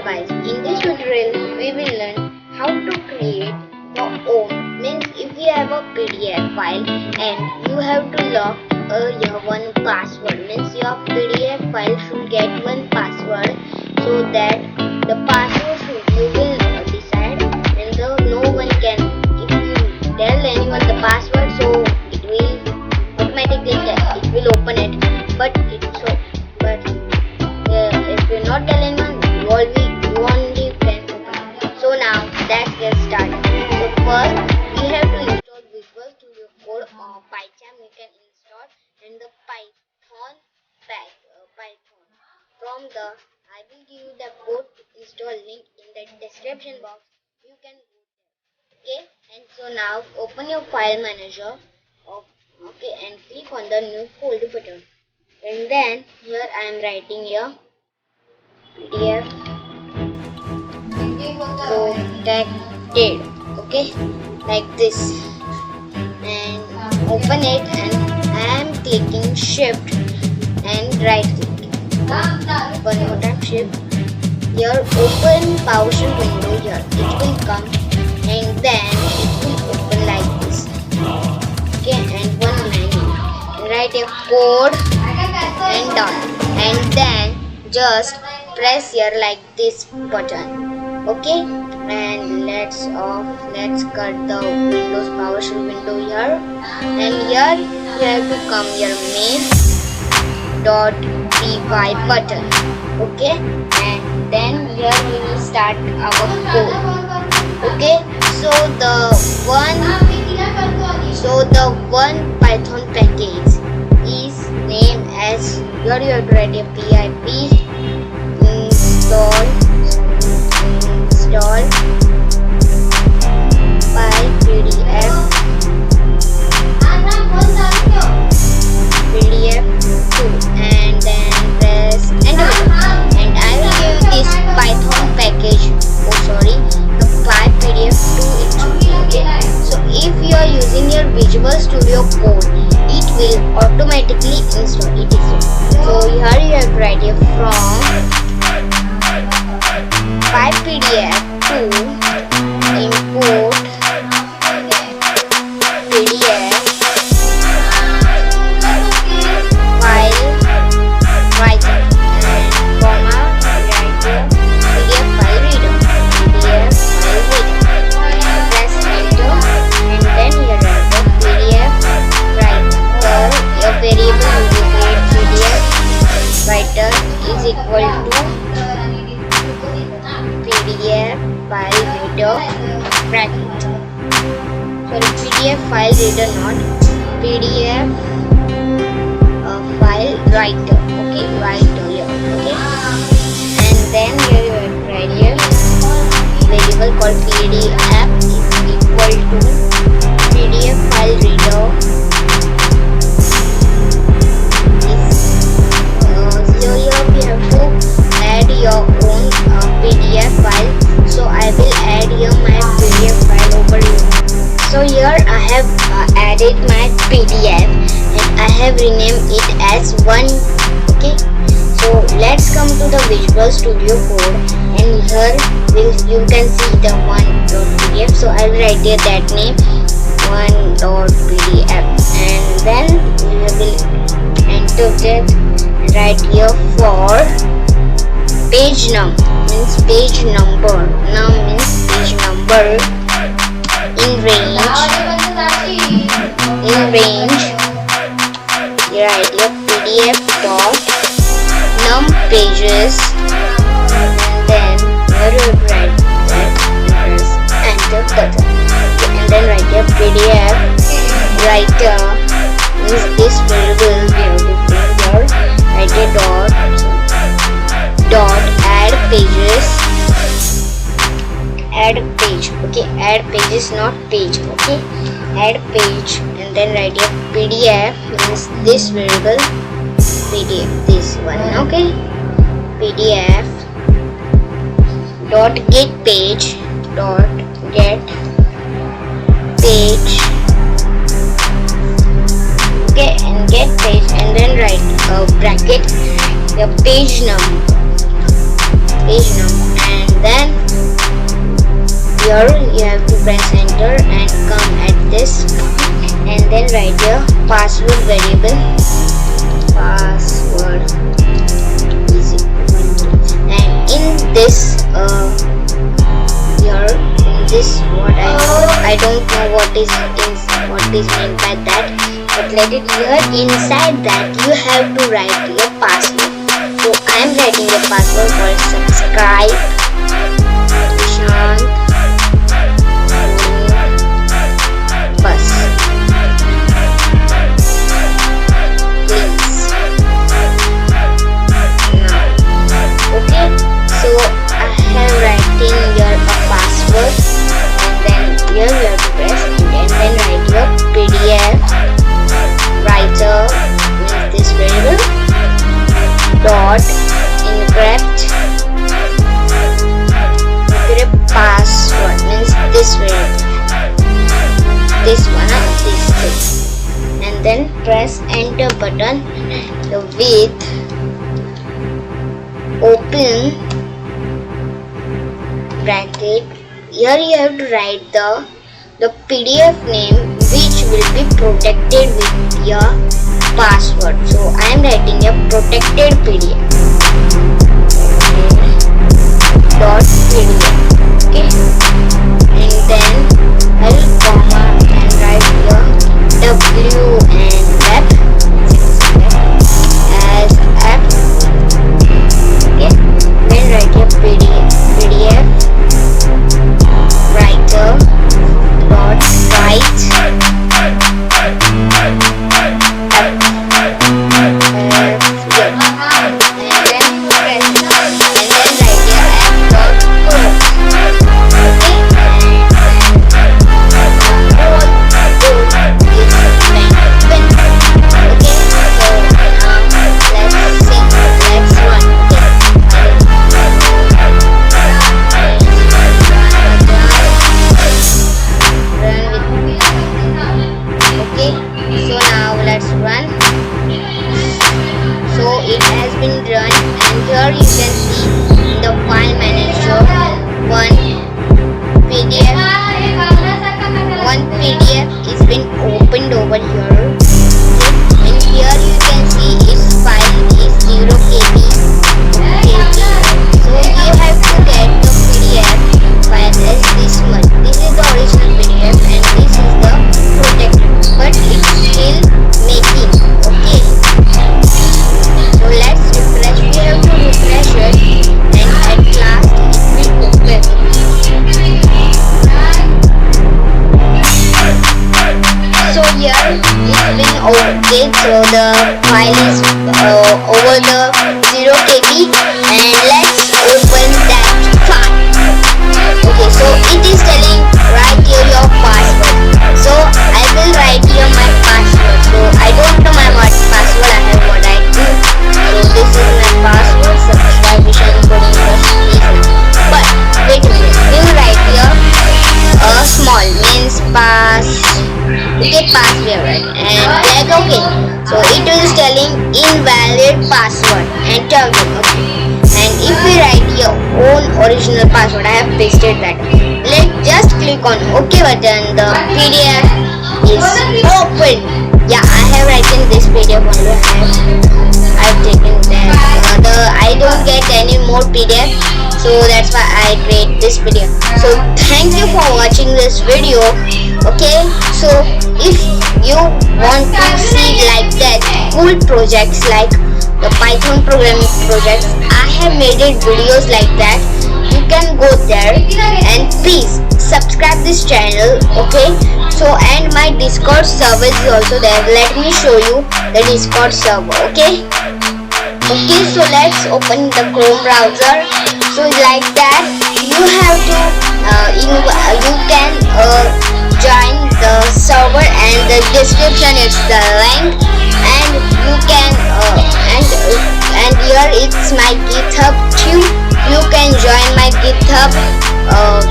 guys, in this tutorial we will learn how to create your own, means if you have a PDF file and you have to lock your one password, means your PDF file should get one password, so that the password you will decide and no one can, if you tell anyone the password, so it will automatically it will open it, but if you not tell anyone, you only can open it. So now let's get started. So first we have to install Visual Studio Code or PyCharm you can install, and the Python Python. From the I will give you the code install link in the description box. You can go there. Okay, and so now open your file manager. Okay, and click on the new folder button, and then here I am writing here PDF protected, okay, like this, and open it, and I am clicking shift and right click. One more time, shift. Here open PowerShell window, here it will come, and then it will open like this. Okay, and one line, write a code and done, and then just press here like this button. Okay, and let's cut the Windows PowerShell window here, and here you have to come your main.py button. Okay, and then here we will start our code. Okay, so the one Python package is named as, here you have to write a pip install PyPDF2, and then press enter, and I will give this Python package, the PyPDF2 it should be. Okay, so if you are using your Visual Studio Code, it will automatically install it. So here you have to write here from PyPDF2 import PDF file writer, and comma writer PDF file reader, and press enter, and then here are the PDF writer. Your variable will create PDF writer is equal to PDF file reader bracket. Sorry, PDF file reader, not PDF file writer. Okay, writer here. Okay, and then here you have to write here variable called PDF is equal to PDF file reader. So here we have to add your own PDF file. So I will add here my PDF file over here. So here I have added my PDF, and I have renamed it as one. Okay, so let's come to the Visual Studio Code, and here you can see the one.pdf. So I will write here that name one.pdf, and then we will enter that, right here for page num, means page number, num means page number, in range you write your PDF dot num pages, and then here you write that and press enter button. Okay, and then write your PDF writer, means this variable we have to put here, write a dot add pages, add page. Okay, add pages, not page. Okay, add page, and then write your PDF, means this variable PDF, this one. Okay, PDF dot get page, okay, and get page, and then write bracket the page number, and then here you have to press enter and come at this, and then write your password variable. Password is equal to, and in this here in this, what I don't know what is meant by that, but let it here. Inside that you have to write your password. So I am writing the password for subscribe Vishant bus. Please. Now, okay. So I have writing here a password, and then here you have to press and then write your PDF writer means this variable dot encrypt password means this variable, this one or this two, and then press enter button with open bracket. Here you have to write the PDF name which will be protected with your password. So I am writing a protected PDF dot PDF. Okay, and then I will comma and write your W and web as app. Okay, then write your PDF writer dot write PDF is been opened over here. Okay. And here you can see its file is 0 KB. So you have to get the PDF file as this much. This is the original PDF and this is the protected, but it's still making. Okay. So let's refresh. We have to refresh it, and at last it will open. So here it's been okay, so the file is over the 0 KB, and let's open that file. Okay, so it is telling write here your password. So I will write here my password. So I don't know my password, I have what I do. So this is my password, subscribe vishantcodingbus, please. But wait a minute, we will write here small means pass. Okay, password, right? And like okay, so it is telling invalid password. Enter again. Okay, and if we write your own original password, I have pasted that. Let's just click on OK button. The PDF is open. Yeah, I have written this PDF only. I've taken that. I don't get any more PDF, so that's why I create this video. So thank you for watching this video. Okay, so if you want to see like that cool projects like the Python programming projects, I have made it videos like that. You can go there and please subscribe this channel. Okay, so and my Discord server is also there. Let me show you the Discord server. Okay, so let's open the Chrome browser. So like that you have to you can join the server, and the description is the link, and you can and here it's my GitHub too. You can join my GitHub.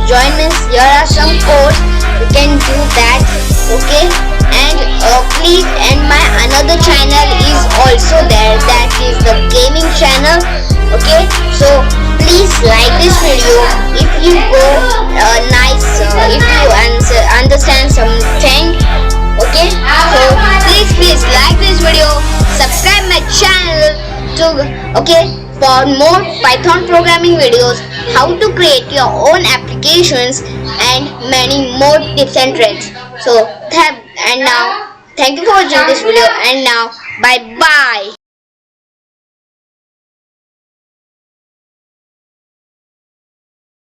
Join means here are some codes, you can do that. Okay, and please, and my another channel is also there, that is the gaming channel. Okay, so please like this video if you go if you understand something. Okay, so please like this video, subscribe my channel to for more Python programming videos, how to create your own applications and many more tips and tricks. So thank you for watching this video, and now bye bye.